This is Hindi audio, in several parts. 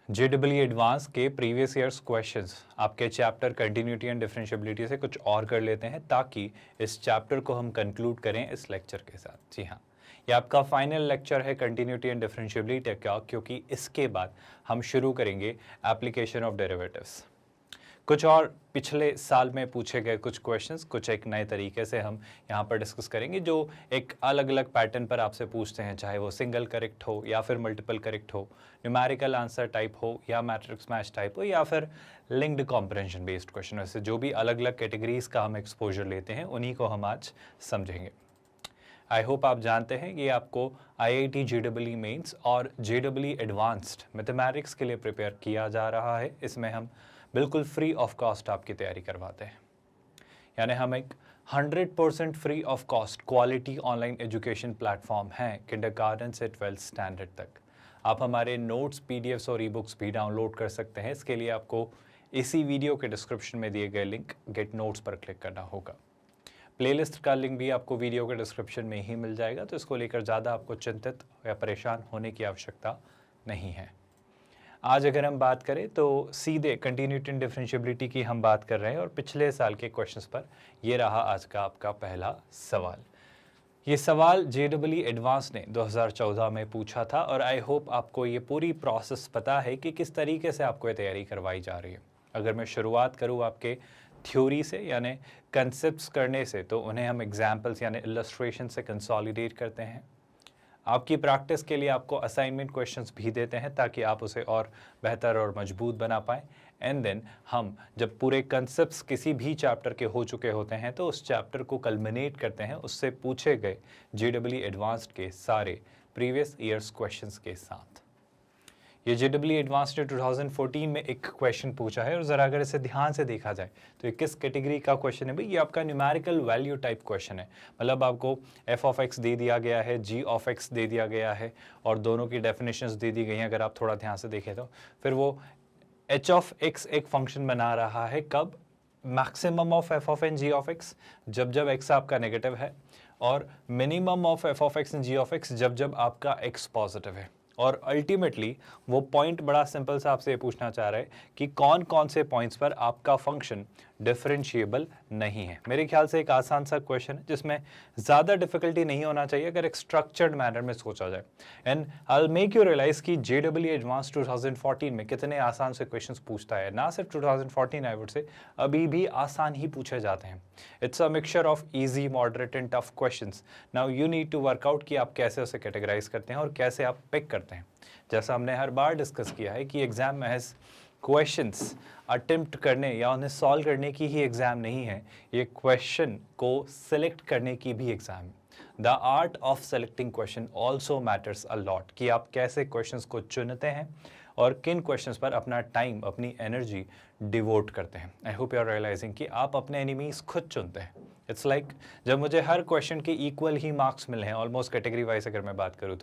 जेडब्ल्यू एडवांस के प्रीवियस ईयर्स क्वेश्चंस आपके चैप्टर कंटिन्यूटी एंड डिफरेंशिएबिलिटी से कुछ और कर लेते हैं ताकि इस चैप्टर को हम कंक्लूड करें इस लेक्चर के साथ। जी हाँ, ये आपका फाइनल लेक्चर है कंटिन्यूटी एंड डिफरेंशिएबिलिटी का, क्योंकि इसके बाद हम शुरू करेंगे एप्लीकेशन ऑफ डेरिवेटिव्स। कुछ और पिछले साल में पूछे गए कुछ क्वेश्चंस कुछ एक नए तरीके से हम यहाँ पर डिस्कस करेंगे, जो एक अलग अलग पैटर्न पर आपसे पूछते हैं, चाहे वो सिंगल करेक्ट हो या फिर मल्टीपल करेक्ट हो, न्यूमेरिकल आंसर टाइप हो या मैट्रिक्स मैच टाइप हो या फिर लिंक्ड कॉम्प्रहेंशन बेस्ड क्वेश्चन। वैसे जो भी अलग अलग कैटेगरीज का हम एक्सपोजर लेते हैं उन्हीं को हम आज समझेंगे। आई होप आप जानते हैं कि आपको IIT JEE मेंस और JEE एडवांस्ड मैथमेटिक्स के लिए प्रिपेयर किया जा रहा है। इसमें हम बिल्कुल फ्री ऑफ कॉस्ट आपकी तैयारी करवाते हैं, यानी हम एक 100% free of cost quality online education platform है किंडरगार्टन से 12th स्टैंडर्ड तक। आप हमारे नोट्स, PDFs और ई-बुक्स भी डाउनलोड कर सकते हैं। इसके लिए आपको इसी वीडियो के डिस्क्रिप्शन में दिए गए लिंक गेट नोट्स पर क्लिक करना होगा। प्लेलिस्ट का लिंक भी आपको वीडियो के डिस्क्रिप्शन में ही मिल जाएगा, तो इसको लेकर ज़्यादा आपको चिंतित या परेशान होने की आवश्यकता नहीं है। आज अगर हम बात करें तो सीधे कंटिन्यूटी एंड डिफरेंशिएबिलिटी की हम बात कर रहे हैं और पिछले साल के क्वेश्चंस पर ये रहा आज का आपका पहला सवाल। ये सवाल JEE एडवांस ने 2014 में पूछा था और आई होप आपको ये पूरी प्रोसेस पता है कि किस तरीके से आपको ये तैयारी करवाई जा रही है। अगर मैं शुरुआत करूँ आपके थ्योरी से यानी कंसेप्ट्स करने से, तो उन्हें हम एग्जाम्पल्स यानी इलस्ट्रेशन से कंसोलिडेट करते हैं। आपकी प्रैक्टिस के लिए आपको असाइनमेंट क्वेश्चंस भी देते हैं ताकि आप उसे और बेहतर और मजबूत बना पाएँ। एंड देन हम जब पूरे कंसेप्ट्स किसी भी चैप्टर के हो चुके होते हैं तो उस चैप्टर को कल्मिनेट करते हैं उससे पूछे गए JEE एडवांस्ड के सारे प्रीवियस ईयर्स क्वेश्चंस के साथ। ये JEE एडवांस्ड ने 2014 में एक क्वेश्चन पूछा है और ज़रा अगर इसे ध्यान से देखा जाए तो ये किस कैटेगरी का क्वेश्चन है भाई? ये आपका न्यूमेरिकल वैल्यू टाइप क्वेश्चन है। मतलब आपको f ऑफ x दे दिया गया है, g ऑफ x दे दिया गया है और दोनों की डेफिनेशंस दे दी गई हैं। अगर आप थोड़ा ध्यान से देखें तो फिर वो h ऑफ x एक फंक्शन बना रहा है कब? Maximum of f of n g of x जब जब x आपका नेगेटिव है, और minimum of f of x n g of x जब जब आपका x पॉजिटिव है। और अल्टीमेटली वो पॉइंट बड़ा सिंपल सा आपसे ये पूछना चाह रहा है कि कौन कौन से पॉइंट्स पर आपका फंक्शन डिफरेंशिएबल नहीं है। मेरे ख्याल से एक आसान सा क्वेश्चन है जिसमें ज़्यादा डिफिकल्टी नहीं होना चाहिए अगर एक स्ट्रक्चर्ड मैनर में सोचा जाए। And I will make you realise कि JEE एडवांस 2014 में कितने आसान से क्वेश्चंस पूछता है। ना सिर्फ 2014, आई वुड से अभी भी आसान ही पूछे जाते हैं। It's a mixture of easy, moderate and tough questions. Now you need to work out कि आप कैसे उसे कैटेगराइज करते हैं और कैसे आप पिक करते हैं। जैसा हमने हर बार डिस्कस किया है कि एग्जाम महज क्वेश्चंस अटेम्प्ट करने या उन्हें सॉल्व करने की ही एग्जाम नहीं है, ये क्वेश्चन को सिलेक्ट करने की भी एग्जाम है। The art of selecting question also matters a lot, कि आप कैसे क्वेश्चंस को चुनते हैं और किन क्वेश्चंस पर अपना टाइम, अपनी एनर्जी डिवोट करते हैं। I hope you are realising कि आप अपने एनिमीज खुद चुनते हैं। इट्स लाइक जब मुझे हर क्वेश्चन के इक्वल ही मार्क्स मिले हैं ऑलमोस्ट कैटेगरी वाइज अगर मैं बात करूँ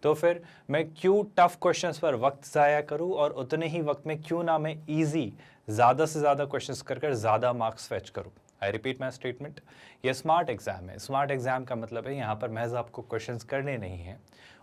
तो फिर मैं क्यों टफ क्वेश्चंस पर वक्त ज़ाया करूँ और उतने ही वक्त में क्यों ना मैं ईजी ज़्यादा से ज़्यादा क्वेश्चंस कर ज़्यादा मार्क्स फेच करूँ। आई रिपीट माई स्टेटमेंट, ये स्मार्ट एग्जाम है। स्मार्ट एग्जाम का मतलब है यहाँ पर महज आपको क्वेश्चंस करने नहीं हैं,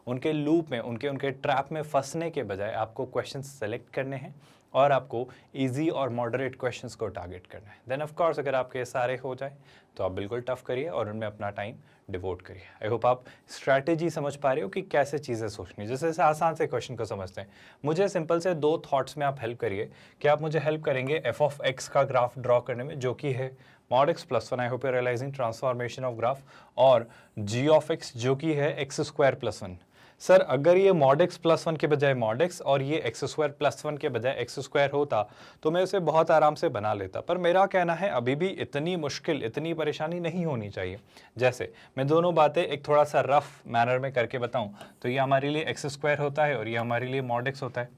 उनके लूप में, उनके ट्रैप में फंसने के बजाय आपको क्वेश्चंस सेलेक्ट करने हैं और आपको इजी और मॉडरेट क्वेश्चंस को टारगेट करना है। देन ऑफ कोर्स अगर आपके सारे हो जाए तो आप बिल्कुल टफ करिए और उनमें अपना टाइम डिवोट करिए। आई होप आप स्ट्रैटेजी समझ पा रहे हो कि कैसे चीज़ें सोचनी है। जैसे आसान से क्वेश्चन को समझते हैं, मुझे सिंपल से 2 थॉट्स में आप हेल्प करिए कि आप मुझे हेल्प करेंगे f ऑफ x का ग्राफ ड्रॉ करने में, जो कि है mod x plus 1। I hope you realising transformation of graph, और g ऑफ x जो कि है x स्क्वायर प्लस 1। सर अगर ये mod x प्लस 1 के बजाय mod x और ये x स्क्वायर प्लस 1 के बजाय x स्क्वायर होता तो मैं उसे बहुत आराम से बना लेता, पर मेरा कहना है अभी भी इतनी मुश्किल, इतनी परेशानी नहीं होनी चाहिए। जैसे मैं दोनों बातें एक थोड़ा सा रफ मैनर में करके बताऊं तो ये हमारे लिए x स्क्वायर होता है और ये हमारे लिए mod x होता है।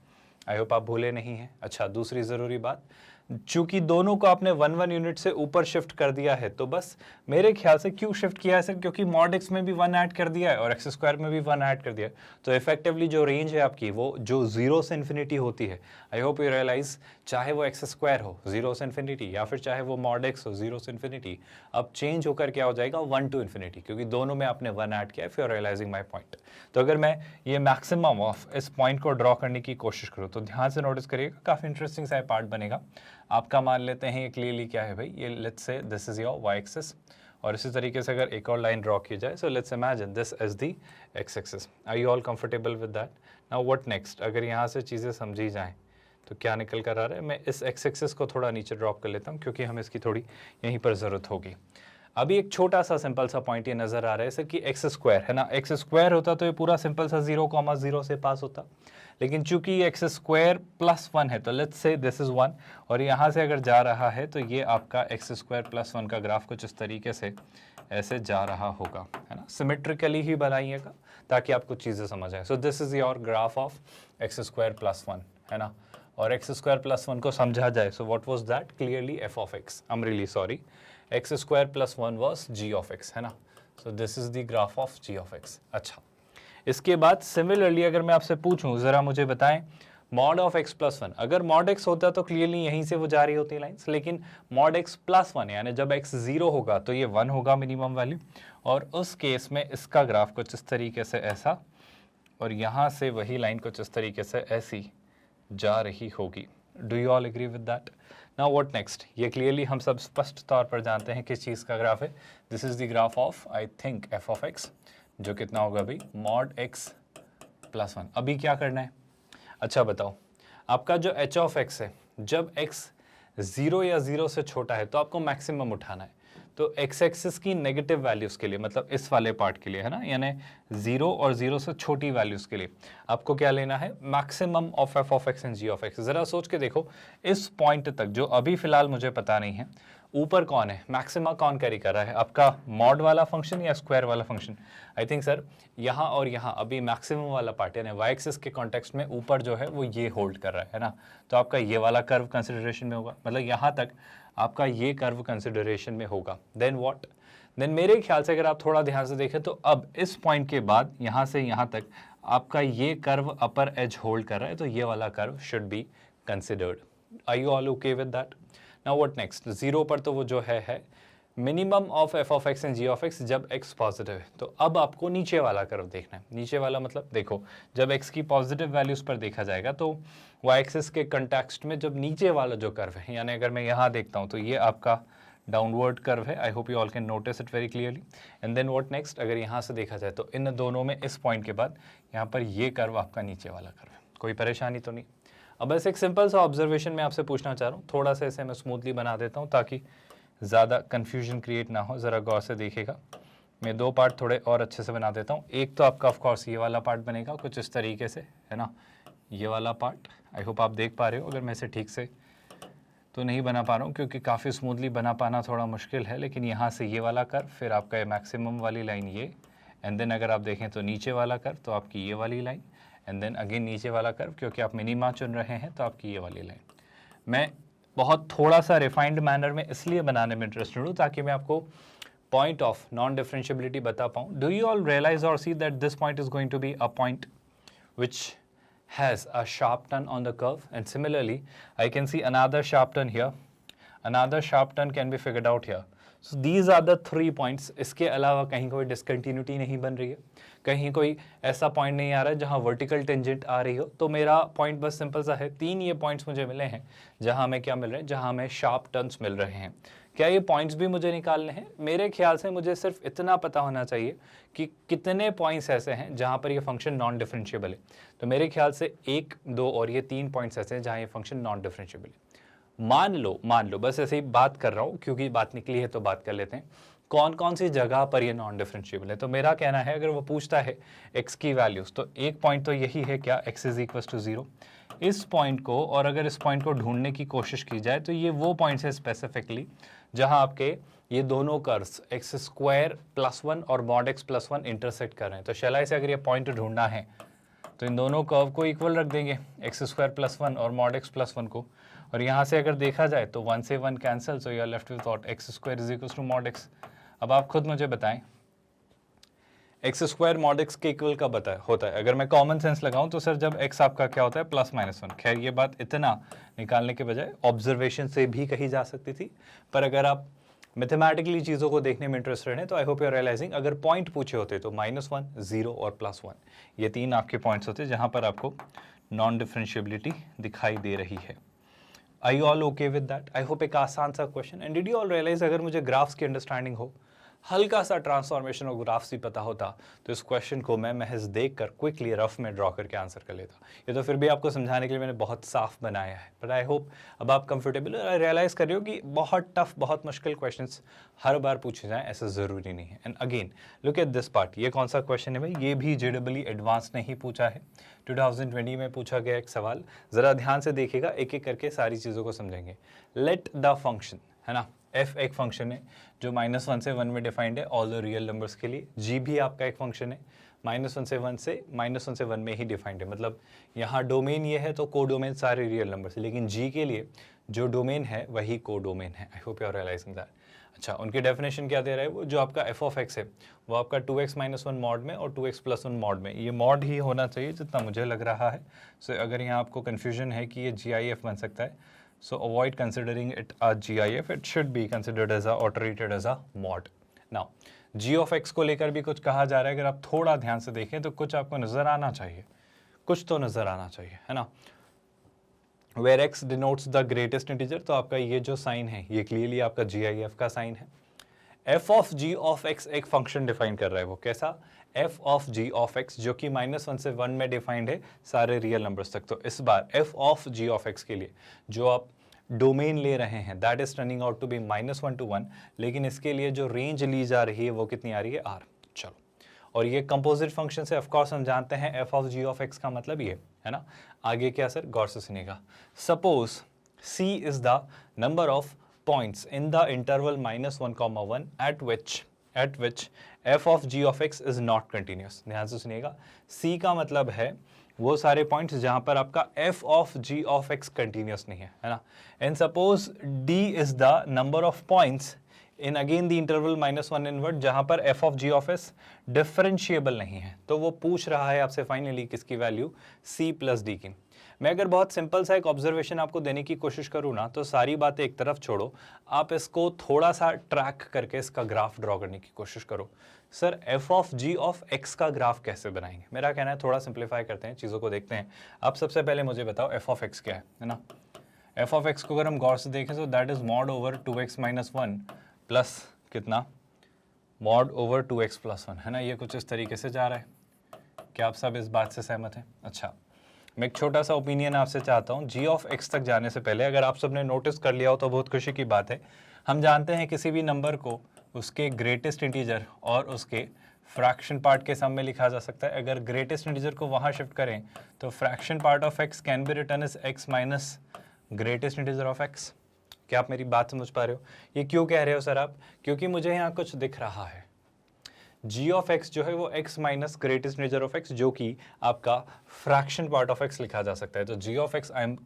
आई होप आप भूले नहीं हैं। अच्छा, दूसरी ज़रूरी बात, चूंकि दोनों को आपने 1 यूनिट से ऊपर शिफ्ट कर दिया है, तो बस मेरे ख्याल से क्यों शिफ्ट किया है सर, क्योंकि मॉड एक्स में भी 1 ऐड कर दिया है और एक्स स्क्वायर में भी 1 ऐड कर दिया है, तो इफेक्टिवली जो रेंज है आपकी वो जो 0 से इन्फिनिटी होती है, आई होप यू रियलाइज, चाहे वो एक्स स्क्वायर हो 0 से इन्फिनिटी या फिर चाहे वो मॉड एक्स हो 0 से इन्फिनिटी, अब चेंज होकर क्या हो जाएगा 1 टू इन्फिनिटी, क्योंकि दोनों में आपने 1 ऐड किया है, if you are realising my point. तो अगर मैं ये मैक्सिमम ऑफ इस पॉइंट को ड्रॉ करने की कोशिश करूँ तो ध्यान से नोटिस करिएगा, काफ़ी इंटरेस्टिंग सा पार्ट बनेगा आपका। मान लेते हैं ये क्लियरली क्या है भाई, ये let's say this is your y axis, और इसी तरीके से अगर एक और लाइन ड्रॉ की जाए, so let's imagine this is the x axis. Are you all comfortable with that? Now what next, अगर यहाँ से चीज़ें समझी जाएं तो क्या निकल कर आ रहा है, मैं इस एक्स एक्सिस को थोड़ा नीचे ड्रॉप कर लेता हूँ क्योंकि हमें इसकी थोड़ी यहीं पर ज़रूरत होगी। अभी एक छोटा सा सिंपल सा पॉइंट ये नज़र आ रहा है सर कि एक्स स्क्वायर है ना, एक्स स्क्वायर होता तो ये पूरा सिंपल सा 0,0 से पास होता, लेकिन चूंकि ये एक्स स्क्वायर प्लस 1 है तो लेट्स से दिस इज 1, और यहाँ से अगर जा रहा है तो ये आपका एक्स स्क्वायर प्लस 1 का ग्राफ कुछ इस तरीके से ऐसे जा रहा होगा, है ना, सिमेट्रिकली ही बनाइएगा ताकि आपको चीज़ें समझ आए। सो this is your graph of x square plus 1, है ना, और एक्स स्क्वायर प्लस 1 को समझा जाए, so what was that, clearly f of x, I am really sorry, x square plus 1 was g of x, है ना, so this is the graph of g of x. अच्छा, इसके बाद सिमिलरली अगर मैं आपसे पूछूं ज़रा मुझे बताएं मॉड ऑफ एक्स प्लस 1, अगर मॉड एक्स होता तो क्लियरली यहीं से वो जा रही होती लाइन्स, लेकिन मॉड एक्स प्लस 1 यानी जब एक्स 0 होगा तो ये 1 होगा मिनिमम वैल्यू, और उस केस में इसका ग्राफ कुछ इस तरीके से ऐसा, और यहाँ से वही लाइन कुछ इस तरीके से ऐसी जा रही होगी। Do you all agree with that? Now what next, ये क्लियरली हम सब स्पष्ट तौर पर जानते हैं किस चीज़ का ग्राफ है, this is the graph of I think F of x, जो कितना होगा भाई मॉड एक्स प्लस 1। अभी क्या करना है, अच्छा बताओ, आपका जो एच ऑफ एक्स है, जब एक्स 0 या 0 से छोटा है तो आपको मैक्सिमम उठाना है, तो एक्स एक्सिस की नेगेटिव वैल्यूज़ के लिए, मतलब इस वाले पार्ट के लिए, है ना, यानी 0 और 0 से छोटी वैल्यूज़ के लिए आपको क्या लेना है, maximum of f of x and g of x. ज़रा सोच के देखो, इस पॉइंट तक जो अभी फिलहाल मुझे पता नहीं है, ऊपर कौन है, मैक्सिमा कौन कैरी कर रहा है, आपका मॉड वाला फंक्शन या स्क्वायर वाला फंक्शन? आई थिंक सर यहाँ और यहाँ अभी मैक्सिमम वाला पार्ट यानी वाई एक्सिस के कॉन्टेक्स्ट में ऊपर जो है वो ये होल्ड कर रहा है ना, तो आपका ये वाला कर्व कंसिडरेशन में होगा, मतलब यहाँ तक आपका ये कर्व कंसिडरेशन में होगा। देन व्हाट, देन मेरे ख्याल से अगर आप थोड़ा ध्यान से देखें तो अब इस पॉइंट के बाद यहाँ से यहाँ तक आपका ये कर्व अपर एज होल्ड कर रहा है, तो ये वाला curve should be considered. Are you all okay with that? Now what next, 0 पर तो वो जो है minimum of f of x and g of x जब एक्स पॉजिटिव है, तो अब आपको नीचे वाला कर्व देखना है। नीचे वाला मतलब देखो, जब एक्स की पॉजिटिव वैल्यूज पर देखा जाएगा तो वाई एक्सिस के कंटेक्स्ट में जब नीचे वाला जो कर्व है, यानी अगर मैं यहाँ देखता हूँ तो ये आपका डाउनवर्ड कर्व है, I hope you all can notice it very clearly. And then what next, अगर यहाँ से देखा जाए तो इन दोनों में इस पॉइंट के बाद यहाँ पर ये कर्व आपका नीचे वाला कर्व है, कोई परेशानी तो नहीं? अब बस एक सिंपल सा ऑब्जर्वेशन मैं आपसे पूछना चाह रहा हूँ, थोड़ा सा इसे मैं स्मूथली बना देता हूँ ताकि ज़्यादा कन्फ्यूजन क्रिएट ना हो, ज़रा गौर से देखिएगा। मैं 2 पार्ट थोड़े और अच्छे से बना देता हूँ। एक तो आपका ऑफकोर्स ये वाला पार्ट बनेगा कुछ इस तरीके से, है ना, ये वाला पार्ट, आई होप आप देख पा रहे हो। अगर मैं इसे ठीक से तो नहीं बना पा रहा हूँ क्योंकि काफ़ी स्मूथली बना पाना थोड़ा मुश्किल है, लेकिन यहाँ से ये वाला कर्व, फिर आपका ये मैक्सिमम वाली लाइन ये, एंड देन अगर आप देखें तो नीचे वाला कर्व तो आपकी ये वाली लाइन, एंड देन अगेन नीचे वाला कर्व, क्योंकि आप मिनिमा चुन रहे हैं तो आपकी ये वाली लाइन। मैं बहुत थोड़ा सा रिफाइंड मैनर में इसलिए बनाने में इंटरेस्टेड हूँ ताकि मैं आपको पॉइंट ऑफ नॉन डिफरेंशिएबिलिटी बता पाऊँ। डू यू ऑल रियलाइज और see that this point is going to be a point which has a sharp turn on the curve, and similarly I can see another sharp turn here, another sharp turn can be figured out here. So these are the 3 points. इसके अलावा कहीं कोई डिसकंटिन्यूटी नहीं बन रही है, कहीं कोई ऐसा पॉइंट नहीं आ रहा है जहाँ वर्टिकल टेंजेंट आ रही हो, तो मेरा पॉइंट बस सिंपल सा है, 3 ये पॉइंट्स मुझे मिले हैं जहाँ हमें क्या मिल रहे हैं, जहाँ हमें शार्प टर्न्स मिल रहे हैं। क्या ये पॉइंट्स भी मुझे निकालने हैं? मेरे ख्याल से मुझे सिर्फ इतना पता होना चाहिए कि कितने पॉइंट्स ऐसे हैं जहाँ पर ये फंक्शन नॉन डिफरेंशिएबल है। तो मेरे ख्याल से 1, 2 और ये 3 पॉइंट्स ऐसे हैं जहाँ ये फंक्शन नॉन डिफरेंशिएबल है। मान लो बस ऐसे ही बात कर रहा हूँ क्योंकि बात निकली है तो बात कर लेते हैं, कौन कौन सी जगह पर ये नॉन डिफरेंशिएबल है। तो मेरा कहना है, अगर वो पूछता है x की वैल्यूज़, तो एक पॉइंट तो यही है क्या, x इज इक्वल टू 0, इस पॉइंट को, और अगर इस पॉइंट को ढूंढने की कोशिश की जाए तो ये वो पॉइंट्स है स्पेसिफिकली जहाँ आपके ये दोनों कर्व्स एक्स स्क्वायर प्लस 1 और मॉड एक्स प्लस 1 इंटरसेक्ट कर रहे हैं। तो शैलाई से अगर ये पॉइंट ढूंढना है तो इन दोनों कर्व को इक्वल रख देंगे, एक्स स्क्वायर प्लस 1 और मॉड एक्स प्लस 1 को, और यहाँ से अगर देखा जाए तो 1 से 1 cancel, so you are left with what, x square is equal to mod x. अब आप खुद मुझे बताएं एक्स स्क्वायर मॉड एक्स के इक्वल कब होता है? अगर मैं कॉमन सेंस लगाऊं तो सर जब एक्स आपका क्या होता है, प्लस माइनस 1। खैर ये बात इतना निकालने के बजाय ऑब्जर्वेशन से भी कही जा सकती थी, पर अगर आप मैथमेटिकली चीज़ों को देखने में इंटरेस्टेड हैं तो I hope you are realising, अगर पॉइंट पूछे होते तो -1, 0 और +1, ये 3 आपके पॉइंट्स होते जहां पर आपको नॉन डिफरेंशिएबिलिटी दिखाई दे रही है। I you all okay with that? I hope एक आसान सा question. And did you all realize, अगर मुझे ग्राफ्स की अंडरस्टैंडिंग हो, हल्का सा ट्रांसफॉर्मेशन और ग्राफ्स ही पता होता, तो इस क्वेश्चन को मैं महज देख कर क्विकली रफ में ड्रॉ करके आंसर कर लेता। ये तो फिर भी आपको समझाने के लिए मैंने बहुत साफ बनाया है, बट आई होप अब आप कंफर्टेबल रियलाइज कर रहे हो कि बहुत टफ, बहुत मुश्किल क्वेश्चंस हर बार पूछे जाएं ऐसा ज़रूरी नहीं है। And again look at this part, ये कौन सा क्वेश्चन है भाई? ये भी JEE एडवांस ने ही पूछा है, 2020 में पूछा गया एक सवाल। ज़रा ध्यान से देखिएगा, एक एक करके सारी चीज़ों को समझेंगे। लेट द फंक्शन, है ना, f एक फंक्शन है जो -1 से 1 में डिफाइंड है ऑल द रियल नंबर्स के लिए। g भी आपका एक फंक्शन है, -1 से 1 में ही डिफाइंड है। मतलब यहाँ डोमेन ये है तो को डोमेन सारे रियल नंबर्स है, लेकिन g के लिए जो डोमेन है वही को डोमेन है। I hope you are realising that. अच्छा, उनकी डेफिनेशन क्या दे रहा है? वो जो आपका f ऑफ x है वो आपका 2x - 1 मॉड में और 2x + 1 मॉड में, ये मॉड ही होना चाहिए जितना मुझे लग रहा है। सो अगर यहाँ आपको कन्फ्यूजन है कि ये GIF बन सकता है, so avoid considering it a GIF, it should be considered as a or treated as a mod. Now g of x को लेकर भी कुछ कहा जा रहा है, अगर आप थोड़ा ध्यान से देखें तो कुछ आपको नजर आना चाहिए, कुछ तो नजर आना चाहिए, है ना। where x denotes the greatest integer, तो आपका ये जो साइन है ये क्लियरली आपका GIF का साइन है। f of g of x एक फंक्शन डिफाइन कर रहा है, वो कैसा? f of g of x जो कि -1 से 1 में डिफाइंड है सारे रियल नंबर्स तक। तो इस बार f of g of x के लिए जो आप डोमेन ले रहे हैं that is turning out to be -1 to 1, लेकिन इसके लिए जो रेंज ली जा रही है वो कितनी आ रही है? r। चलो, और ये कंपोजिट फंक्शन से ऑफकोर्स हम जानते हैं f of g of x का मतलब ये है ना। आगे क्या सर? गौर से सुनिएगा। Suppose c is the number of points in the interval -1, 1 at which f of g of x is not continuous। ध्यान से सुनिएगा, c का मतलब है वो सारे पॉइंट्स जहां पर आपका f of g of x continuous नहीं है ना। And suppose d is the number of points in again the interval -1 invert जहां पर f of g of s differentiable नहीं है। तो वो पूछ रहा है आपसे फाइनली किसकी वैल्यू? c + d की। मैं अगर बहुत सिंपल सा एक ऑब्जर्वेशन आपको देने की कोशिश करूँ ना, तो सारी बातें एक तरफ छोड़ो, आप इसको थोड़ा सा ट्रैक करके इसका ग्राफ ड्रॉ करने की कोशिश करो। Sir f of g of x का ग्राफ कैसे बनाएंगे? मेरा कहना है थोड़ा सिंप्लीफाई करते हैं, चीज़ों को देखते हैं। आप सबसे पहले मुझे बताओ f of x क्या है ना। f of x को अगर हम गौर से देखें तो that is mod over 2x - 1 plus कितना? मॉड ओवर 2x + 1, है ना। ये कुछ इस तरीके से जा रहा है। क्या आप सब इस बात से सहमत हैं? अच्छा, मैं एक छोटा सा ओपिनियन आपसे चाहता हूँ। g of x तक जाने से पहले अगर आप सबने नोटिस कर लिया हो तो बहुत खुशी की बात है। हम जानते हैं किसी भी नंबर को उसके ग्रेटेस्ट इंटीजर और उसके फ्रैक्शन पार्ट के सम में लिखा जा सकता है। अगर ग्रेटेस्ट इंटीजर को वहाँ शिफ्ट करें तो fraction part of x can be written as x minus greatest integer of x। क्या आप मेरी बात समझ पा रहे हो? ये क्यों कह रहे हो सर आप? क्योंकि मुझे यहाँ कुछ दिख रहा है। g of x जो है वो x minus greatest integer of x, जो कि आपका फ्रैक्शन पार्ट ऑफ x लिखा जा सकता है। तो g of x I am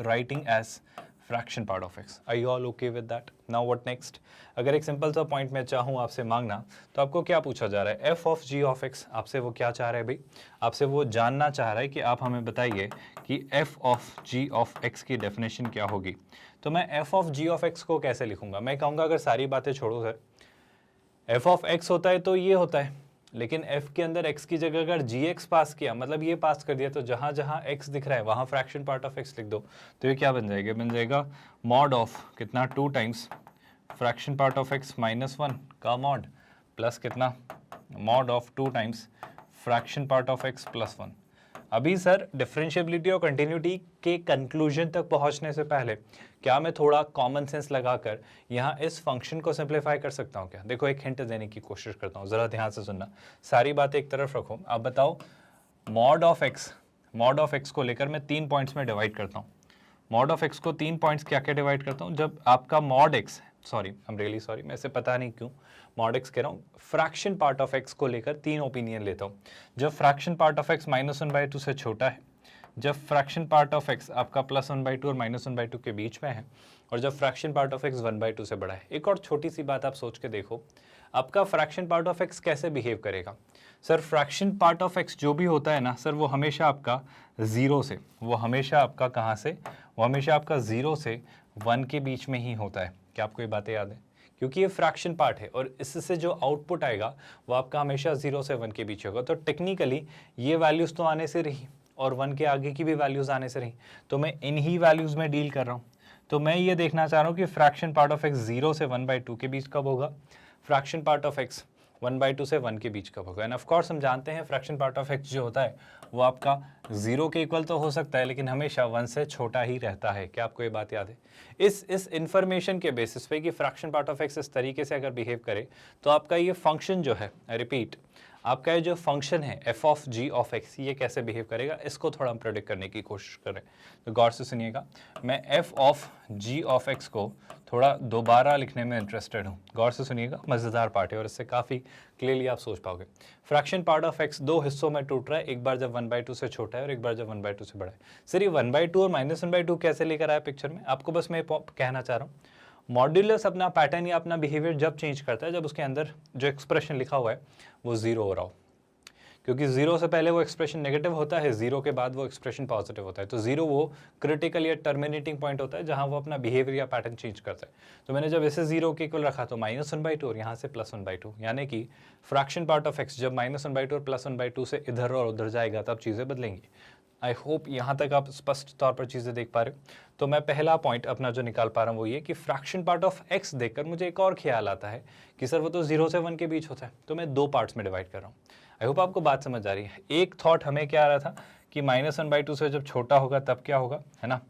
writing as fraction part of x। Are you all okay with that? Now what next? अगर एक सिंपल सा पॉइंट मैं चाहूँ आपसे मांगना, तो आपको क्या पूछा जा रहा है? f of g of x। आपसे वो क्या चाह रहा है भाई? आपसे वो जानना चाह रहा है कि आप हमें बताइए कि f of g of x की डेफिनेशन क्या होगी। तो मैं f of g of x को कैसे लिखूंगा? मैं कहूँगा अगर सारी बातें छोड़ो सर, f of x होता है तो ये होता है, लेकिन f के अंदर x की जगह अगर gx पास किया, मतलब ये पास कर दिया, तो जहाँ जहाँ x दिख रहा है वहाँ फ्रैक्शन पार्ट ऑफ x लिख दो। तो ये क्या बन जाएगा? बन जाएगा मॉड ऑफ कितना? 2 times fraction part of x -1 का मॉड प्लस कितना? Mod of 2 times fraction part of x + 1। अभी सर डिफरेंशिएबिलिटी और कंटिन्यूटी के कंक्लूजन तक पहुंचने से पहले क्या मैं थोड़ा कॉमन सेंस लगाकर यहाँ इस फंक्शन को सिंप्लीफाई कर सकता हूँ क्या? देखो एक हिंट देने की कोशिश करता हूँ, ज़रा ध्यान से सुनना, सारी बातें एक तरफ रखो। आप बताओ मॉड ऑफ एक्स को लेकर मैं 3 पॉइंट्स में डिवाइड करता हूँ। मॉड ऑफ एक्स को 3 पॉइंट्स क्या क्या डिवाइड करता हूँ? जब आपका mod x sorry, I am really sorry, मैं इसे पता नहीं क्यों मॉड एक्स कह रहा हूँ, फ्रैक्शन पार्ट ऑफ एक्स को लेकर 3 ओपिनियन लेता हूँ। जब फ्रैक्शन पार्ट ऑफ एक्स -1/2 से छोटा है, जब फ्रैक्शन पार्ट ऑफ एक्स आपका +1/2 और -1/2 के बीच में है, और जब फ्रैक्शन पार्ट ऑफ एक्स 1/2 से बड़ा है। एक और छोटी सी बात आप सोच के देखो, आपका फ्रैक्शन पार्ट ऑफ एक्स कैसे बिहेव करेगा। Sir fraction part of x जो भी होता है ना सर, वो हमेशा आपका 0 से, वो हमेशा आपका कहाँ से, वो हमेशा आपका 0 से 1 के बीच में ही होता है। क्या आपको ये बातें याद है? क्योंकि ये फ्रैक्शन पार्ट है और इससे जो आउटपुट आएगा वो आपका हमेशा 0 से 1 के बीच होगा। तो टेक्निकली ये वैल्यूज़ तो आने से रही और 1 के आगे की भी वैल्यूज़ आने से रही, तो मैं इन्हीं वैल्यूज़ में डील कर रहा हूँ। तो मैं ये देखना चाह रहा हूँ कि फ्रैक्शन पार्ट ऑफ एक्स 0 से 1/2 के बीच कब होगा, फ्रैक्शन पार्ट ऑफ एक्स 1/2 से 1 के बीच कब होगा। एंड ऑफ कोर्स हम जानते हैं फ्रैक्शन पार्ट ऑफ एक्स जो होता है वो आपका 0 के इक्वल तो हो सकता है लेकिन हमेशा 1 से छोटा ही रहता है। क्या आपको ये बात याद है? इस इंफॉर्मेशन के बेसिस पे कि फ्रैक्शन पार्ट ऑफ एक्स इस तरीके से अगर बिहेव करे तो आपका ये फंक्शन जो है, रिपीट, आपका ये जो फंक्शन है f of g of x, ये कैसे बिहेव करेगा, इसको थोड़ा हम प्रेडिक्ट करने की कोशिश करें। तो गौर से सुनिएगा, मैं f of g of x को थोड़ा दोबारा लिखने में इंटरेस्टेड हूँ। गौर से सुनिएगा, मज़ेदार पार्ट है और इससे काफ़ी क्लियरली आप सोच पाओगे। फ्रैक्शन पार्ट ऑफ x 2 हिस्सों में टूट रहा है, एक बार जब 1/2 से छोटा है और एक बार जब 1/2 से बड़ा है। सर ये 1/2 और -1/2 कैसे लेकर आया पिक्चर में? आपको बस मैं कहना चाह रहा हूँ, मॉड्यूलस अपना पैटर्न या अपना बिहेवियर जब चेंज करता है जब उसके अंदर जो एक्सप्रेशन लिखा हुआ है वो 0 हो रहा हो, क्योंकि 0 से पहले वो एक्सप्रेशन नेगेटिव होता है, 0 के बाद वो एक्सप्रेशन पॉजिटिव होता है। तो 0 वो क्रिटिकल या टर्मिनेटिंग पॉइंट होता है जहां वो अपना बिहेवियर या पैटर्न चेंज करता है। तो मैंने जब इसे 0 के इक्वल रखा तो -1/2 और यहाँ से +1/2, यानी कि फ्रैक्शन पार्ट ऑफ एक्स जब -1/2 और +1/2 से इधर और उधर जाएगा तब चीज़ें बदलेंगी। आई होप यहाँ तक आप स्पष्ट तौर पर चीज़ें देख पा रहे हो। तो मैं पहला पॉइंट अपना जो निकाल पा रहा हूँ वो ये कि फ्रैक्शन पार्ट ऑफ एक्स देखकर मुझे एक और ख्याल आता है कि सर वो तो 0 से 1 के बीच होता है, तो मैं 2 पार्ट्स में डिवाइड कर रहा हूँ। आई होप आपको बात समझ आ रही है। एक थॉट हमें क्या आ रहा था कि -1/2 से जब छोटा होगा तब क्या होगा, है ना?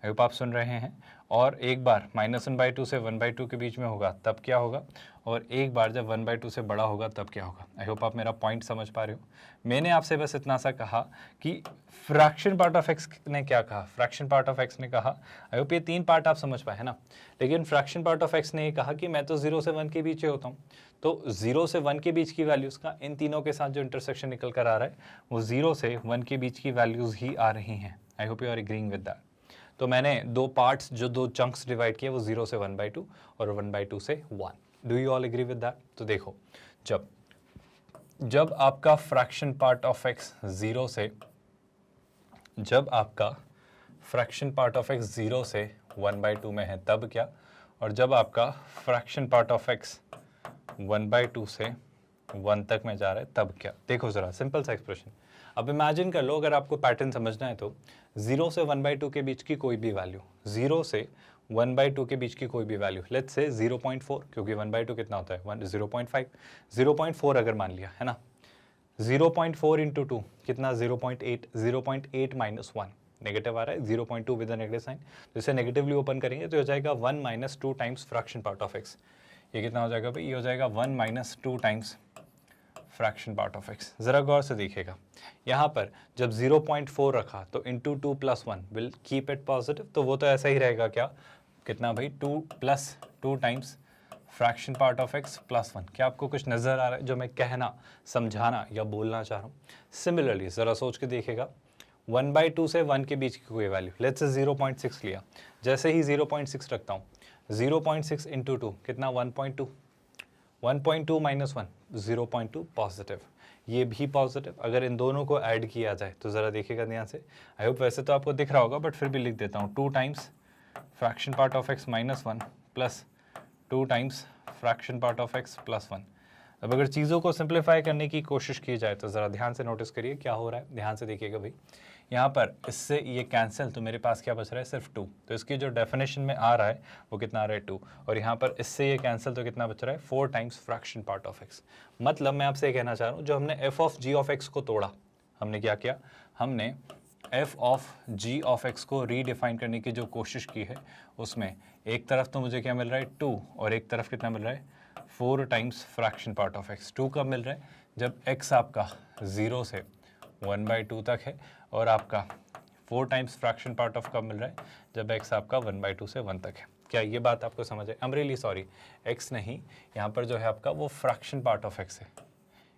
आई होप आप सुन रहे हैं। और एक बार -1/2 से 1/2 के बीच में होगा तब क्या होगा, और एक बार जब 1/2 से बड़ा होगा तब क्या होगा। आई होप आप मेरा पॉइंट समझ पा रहे हो। मैंने आपसे बस इतना सा कहा कि फ्रैक्शन पार्ट ऑफ एक्स ने क्या कहा, फ्रैक्शन पार्ट ऑफ एक्स ने कहा, आई होप ये 3 पार्ट आप समझ पाए, है ना? लेकिन फ्रैक्शन पार्ट ऑफ एक्स ने ये कहा कि मैं तो 0 से 1 के बीच ही होता हूँ, तो 0 से 1 के बीच की वैल्यूज़ का इन तीनों के साथ जो इंटरसेक्शन निकल कर आ रहा है वो 0 से 1 के बीच की वैल्यूज़ ही आ रही हैं। I hope you are agreeing with that. तो मैंने 2 पार्ट्स जो 2 चंक्स डिवाइड किए वो 0 से 1/2 और 1/2 से 1। Do you all agree with that? तो देखो, जब आपका फ्रैक्शन पार्ट ऑफ एक्स 0 से, जब आपका फ्रैक्शन पार्ट ऑफ एक्स 0 से 1/2 में है तब क्या, और जब आपका फ्रैक्शन पार्ट ऑफ एक्स 1/2 से 1 तक में जा रहा है तब क्या। देखो ज़रा सिंपल सा एक्सप्रेशन, अब इमेजिन कर लो, अगर आपको पैटर्न समझना है तो 0 से 1/2 के बीच की कोई भी वैल्यू, 0 से 1/2 के बीच की कोई भी वैल्यू, लेट्स से 0.4, क्योंकि 1/2 कितना होता है 0.5, 0.4 अगर मान लिया, है ना? 0.4 इंटू 2 कितना 0.8, 0.8 माइनस 1 नेगेटिव आ रहा है, 0.2 विद नेगेटिव साइन, तो इसे नेगेटिवली ओपन करेंगे तो हो जाएगा 1 - 2 times fraction part of x. ये कितना हो जाएगा भाई? ये हो जाएगा 1 - 2 times fraction part of x. ज़रा गौर से देखिएगा, यहाँ पर जब 0.4 रखा तो into 2 + 1 will keep it positive, तो वो तो ऐसा ही रहेगा। क्या कितना भाई? 2 + 2 times fraction part of x + 1। क्या आपको कुछ नज़र आ रहा है जो मैं कहना, समझाना या बोलना चाह रहा हूँ? सिमिलरली ज़रा सोच के देखिएगा, 1/2 से 1 के बीच की कोई वैल्यू, लेट्स से 0.6 लिया, जैसे ही 0.6 रखता हूँ, 0.6 इंटू 2 कितना 1.2, 1.2 माइनस 1 0.2 पॉजिटिव, ये भी पॉजिटिव। अगर इन दोनों को ऐड किया जाए तो ज़रा देखिएगा ध्यान से, आई होप वैसे तो आपको दिख रहा होगा बट फिर भी लिख देता हूँ, 2 times fraction part of x -1 plus 2 times fraction part of x +1। अब अगर चीज़ों को सिंप्लीफाई करने की कोशिश की जाए तो ज़रा ध्यान से नोटिस करिए क्या हो रहा है, ध्यान से देखिएगा भाई। यहाँ पर इससे ये कैंसिल, तो मेरे पास क्या बच रहा है? सिर्फ 2। तो इसकी जो डेफिनेशन में आ रहा है वो कितना आ रहा है? 2। और यहाँ पर इससे ये कैंसिल, तो कितना बच रहा है? 4 times fraction part of x. मतलब मैं आपसे ये कहना चाह रहा हूँ, जो हमने f of g of x को तोड़ा, हमने क्या किया? हमने f of g of x को रीडिफाइन करने की जो कोशिश की है उसमें एक तरफ तो मुझे क्या मिल रहा है? 2, और एक तरफ कितना मिल रहा है? 4 times fraction part of x. 2 कब मिल रहा है? जब x आपका 0 से 1/2 तक है, और आपका 4 टाइम्स फ्रैक्शन पार्ट ऑफ कब मिल रहा है? जब x आपका 1/2 से 1 तक है। क्या ये बात आपको समझ है? आई एम रियली सॉरी, x नहीं, यहाँ पर जो है आपका वो फ्रैक्शन पार्ट ऑफ x है,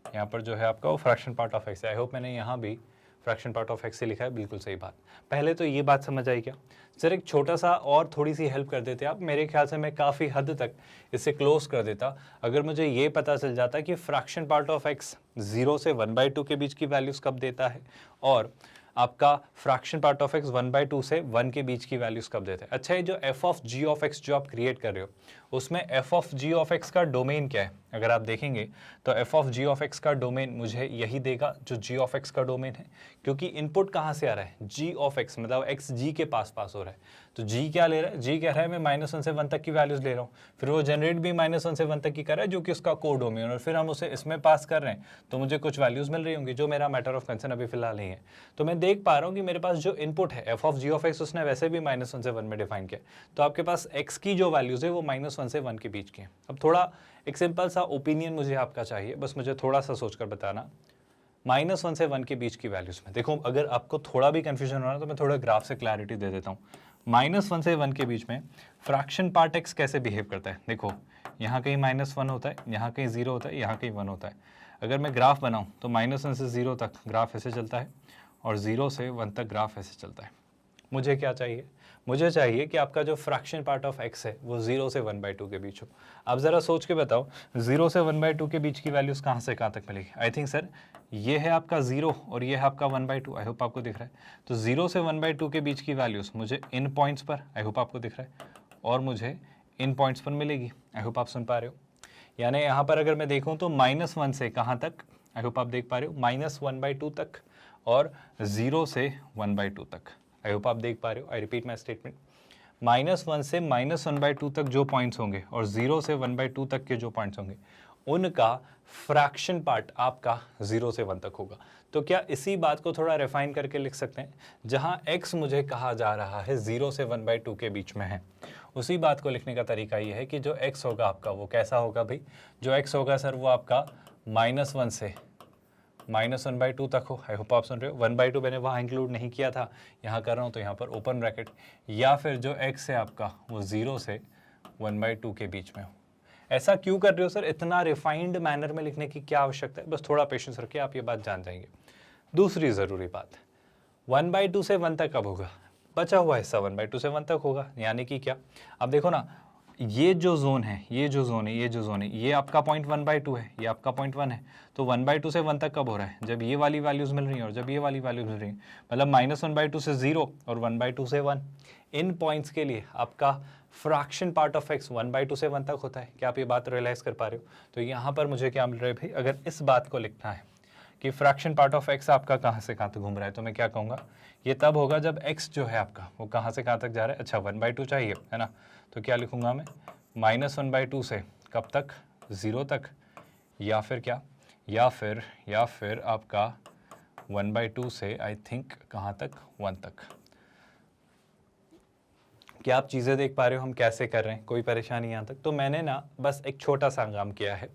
यहाँ पर जो है आपका वो फ्रैक्शन पार्ट ऑफ x है। आई होप मैंने यहाँ भी फ्रैक्शन पार्ट ऑफ x से लिखा है, बिल्कुल सही बात। पहले तो ये बात समझ आई क्या? सर एक छोटा सा और थोड़ी सी हेल्प कर देते आप, मेरे ख्याल से मैं काफ़ी हद तक इसे क्लोज कर देता अगर मुझे ये पता चल जाता कि फ्रैक्शन पार्ट ऑफ x 0 से 1/2 के बीच की वैल्यूज़ कब देता है और आपका फ्रैक्शन पार्ट ऑफ x 1/2 से 1 के बीच की वैल्यूज कब देते हैं। अच्छा, ये जो f of g of x जो आप क्रिएट कर रहे हो उसमें f of g of x का डोमेन क्या है? अगर आप देखेंगे तो f of g of x का डोमेन मुझे यही देगा जो g ऑफ x का डोमेन है, क्योंकि इनपुट कहाँ से आ रहा है? g ऑफ x, मतलब x g के पास हो रहा है। तो g क्या ले रहा है? g कह रहा है मैं -1 से 1 तक की वैल्यूज ले रहा हूँ, फिर वो जनरेट भी -1 से 1 तक की कर रहा है जो कि उसका कोड डोमेन, और फिर हम उसे इसमें पास कर रहे हैं तो मुझे कुछ वैल्यूज मिल रही होंगी जो मेरा मैटर ऑफ कंसर्न अभी फिलहाल नहीं है। तो मैं देख पा रहा हूँ कि मेरे पास जो इनपुट है f of g of x उसने वैसे भी -1 से 1 में डिफाइन किया, तो आपके पास x की जो वैल्यूज है वो -1 से 1 के बीच की है। अब थोड़ा एक सिंपल सा ओपिनियन मुझे आपका चाहिए, बस मुझे थोड़ा सा सोचकर बताना, -1 से 1 के बीच की वैल्यूज में देखो, अगर आपको थोड़ा भी कंफ्यूजन हो रहा है तो मैं थोड़ा ग्राफ से क्लैरिटी दे देता हूँ। -1 से 1 के बीच में फ्रैक्शन पार्ट x कैसे बिहेव करता है? देखो, यहाँ कहीं -1 होता है, यहाँ कहीं 0 होता है, यहाँ कहीं 1 होता है। अगर मैं ग्राफ बनाऊँ तो -1 से 0 तक ग्राफ ऐसे चलता है और 0 से 1 तक ग्राफ ऐसे चलता है। मुझे क्या चाहिए? मुझे चाहिए कि आपका जो फ्रैक्शन पार्ट ऑफ x है वो 0 से 1/2 के बीच हो। आप ज़रा सोच के बताओ, 0 से 1/2 के बीच की वैल्यूज़ कहाँ से कहाँ तक मिलेगी? आई थिंक सर ये है आपका 0 और ये है आपका 1/2। आई होप आपको दिख रहा है। तो 0 से 1/2 के बीच की वैल्यूज़ मुझे इन पॉइंट्स पर, आई होप आपको दिख रहा है, और मुझे इन पॉइंट्स पर मिलेगी। आई होप आप सुन पा रहे हो। यानी यहाँ पर अगर मैं देखूँ तो -1 से कहाँ तक, आई होप आप देख पा रहे हो, -1/2 तक, और 0 से 1/2 तक। आई होप आप देख पा रहे हो। आई रिपीट माई स्टेटमेंट, -1 से -1/2 तक जो पॉइंट्स होंगे और 0 से 1/2 तक के जो पॉइंट्स होंगे उनका फ्रैक्शन पार्ट आपका 0 से 1 तक होगा। तो क्या इसी बात को थोड़ा रिफाइन करके लिख सकते हैं? जहां x मुझे कहा जा रहा है 0 से 1/2 के बीच में है, उसी बात को लिखने का तरीका ये है कि जो x होगा आपका वो कैसा होगा भाई? जो x होगा सर वो आपका -1 से -1/2 तक हो। आई होप आप सुन रहे हो। 1/2 मैंने वहाँ इंक्लूड नहीं किया था, यहाँ कर रहा हूँ तो यहाँ पर ओपन ब्रैकेट, या फिर जो x है आपका वो 0 से 1/2 के बीच में हो। ऐसा क्यों कर रहे हो सर? इतना रिफाइंड मैनर में लिखने की क्या आवश्यकता है? बस थोड़ा पेशेंस रखिए, आप ये बात जान जाएंगे। दूसरी ज़रूरी बात, 1/2 से 1 तक कब होगा? बचा हुआ हिस्सा 1/2 से 1 तक होगा। यानी कि क्या? अब देखो ना, ये जो जोन है, ये जो जोन है, ये जो जोन है, ये आपका पॉइंट 1/2 है, ये आपका पॉइंट 1 है। तो 1/2 से 1 तक कब हो रहा है? जब ये वाली वैल्यूज़ मिल रही हैं और जब ये वाली वैल्यूज मिल रही हैं, मतलब -1/2 से 0 और 1/2 से 1। इन पॉइंट्स के लिए आपका फ्रैक्शन पार्ट ऑफ x 1/2 से 1 तक होता है। क्या आप ये बात रियलाइज़ कर पा रहे हो? तो यहाँ पर मुझे क्या मिल रहा है भाई? अगर इस बात को लिखना है कि फ्रैक्शन पार्ट ऑफ x आपका कहाँ से कहाँ तक घूम रहा है, तो मैं क्या कहूँगा? ये तब होगा जब x जो है आपका वो कहाँ से कहाँ तक जा रहा है। अच्छा, 1/2 चाहिए है ना, तो क्या लिखूँगा मैं? -1/2 से कब तक? 0 तक, या फिर क्या, या फिर आपका 1/2 से आई थिंक कहाँ तक? 1 तक। क्या आप चीज़ें देख पा रहे हो हम कैसे कर रहे हैं? कोई परेशानी यहाँ तक? तो मैंने ना बस एक छोटा सा काम किया है।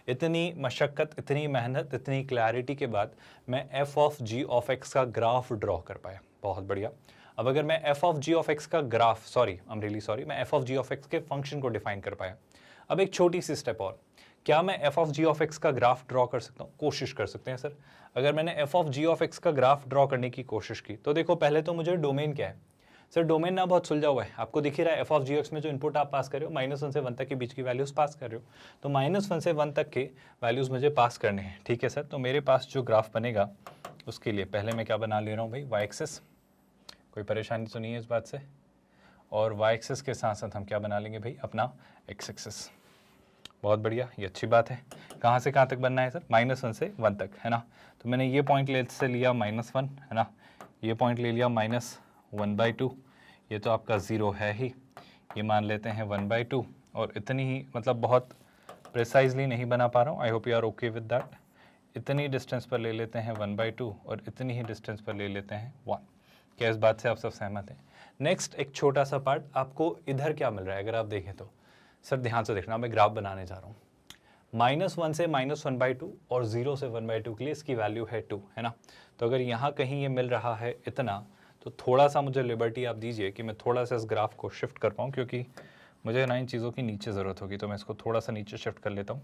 इतनी मशक्क़त, इतनी मेहनत, इतनी क्लैरिटी के बाद मैं f of g of x का ग्राफ ड्रॉ कर पाया। बहुत बढ़िया। अब अगर मैं f of g of x का graph, sorry I am really sorry, मैं f of g of x के फंक्शन को डिफाइन कर पाया। अब एक छोटी सी स्टेप और, क्या मैं f of g of x का ग्राफ ड्रॉ कर सकता हूँ? कोशिश कर सकते हैं सर। अगर मैंने f of g of x का ग्राफ ड्रॉ करने की कोशिश की तो देखो, पहले तो मुझे डोमेन क्या है सर? डोमेन ना बहुत सुलझा हुआ है, आपको दिख ही रहा है। f ऑफ जी एक्स में जो इनपुट आप पास कर रहे हो, -1 से 1 तक के बीच की वैल्यूज़ पास कर रहे हो, तो -1 से 1 तक के वैल्यूज़ मुझे पास करने हैं। ठीक है सर, तो मेरे पास जो ग्राफ बनेगा उसके लिए पहले मैं क्या बना ले रहा हूँ भाई? Y axis. कोई परेशानी तो नहीं है इस बात से? और वाई एक्सिस के साथ साथ हम क्या बना लेंगे भाई? अपना एक्स एक्सिस। बहुत बढ़िया, ये अच्छी बात है। कहाँ से कहाँ तक बनना है सर? -1 से 1 तक, है ना। तो मैंने ये पॉइंट ले से लिया -1, है ना, ये पॉइंट ले लिया -1/2, ये तो आपका 0 है ही, ये मान लेते हैं 1/2, और इतनी ही, मतलब बहुत प्रिसाइजली नहीं बना पा रहा हूँ, I hope you are okay with that. इतनी डिस्टेंस पर ले लेते हैं 1/2 और इतनी ही डिस्टेंस पर ले लेते हैं 1। क्या इस बात से आप सब सहमत हैं? नेक्स्ट एक छोटा सा पार्ट, आपको इधर क्या मिल रहा है अगर आप देखें तो? सर ध्यान से देखना, मैं ग्राफ बनाने जा रहा हूँ। -1 से -1/2 और 0 से 1/2 के लिए इसकी वैल्यू है 2, है ना। तो अगर यहाँ कहीं ये मिल रहा है इतना, तो थोड़ा सा मुझे लिबर्टी आप दीजिए कि मैं थोड़ा सा इस ग्राफ को शिफ्ट कर पाऊँ, क्योंकि मुझे ना इन चीज़ों की नीचे ज़रूरत होगी, तो मैं इसको थोड़ा सा नीचे शिफ्ट कर लेता हूँ,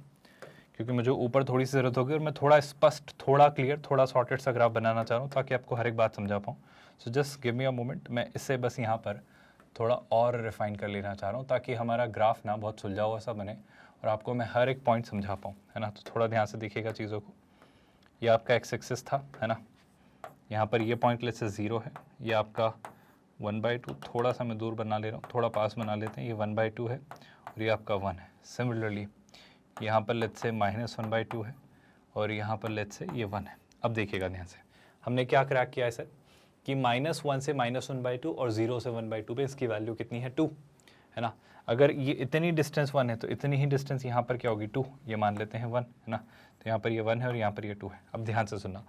क्योंकि मुझे ऊपर थोड़ी सी ज़रूरत होगी और मैं थोड़ा स्पष्ट, थोड़ा क्लियर, थोड़ा सॉर्टेड सा ग्राफ बनाना चाह रहा हूँ ताकि आपको हर एक बात समझा पाऊँ। So just give me a moment, मैं इससे बस यहाँ पर थोड़ा और रिफाइन कर लेना चाह रहा हूँ ताकि हमारा ग्राफ ना बहुत सुलझा हुआ सा बने और आपको मैं हर एक पॉइंट समझा पाऊँ, है ना। तो थोड़ा ध्यान से देखिएगा चीज़ों को। ये आपका एक्स एक्सिस था, है ना। यहाँ पर ये पॉइंट लेट से 0 है, ये आपका 1/2, थोड़ा सा मैं दूर बना ले रहा हूँ, थोड़ा पास बना लेते हैं, ये 1/2 है और ये आपका 1 है। सिमिलरली यहाँ पर लेट से -1/2 है और यहाँ पर लेट से ये 1 है। अब देखिएगा ध्यान से, हमने क्या क्रैक किया है सर कि -1 से -1/2 और 0 से 1/2 पे इसकी वैल्यू कितनी है 2, है ना। अगर ये इतनी डिस्टेंस 1 है तो इतनी ही डिस्टेंस यहाँ पर क्या होगी 2, ये मान लेते हैं 1, है ना। तो यहाँ पर ये 1 है और यहाँ पर ये 2 है। अब ध्यान से सुनना,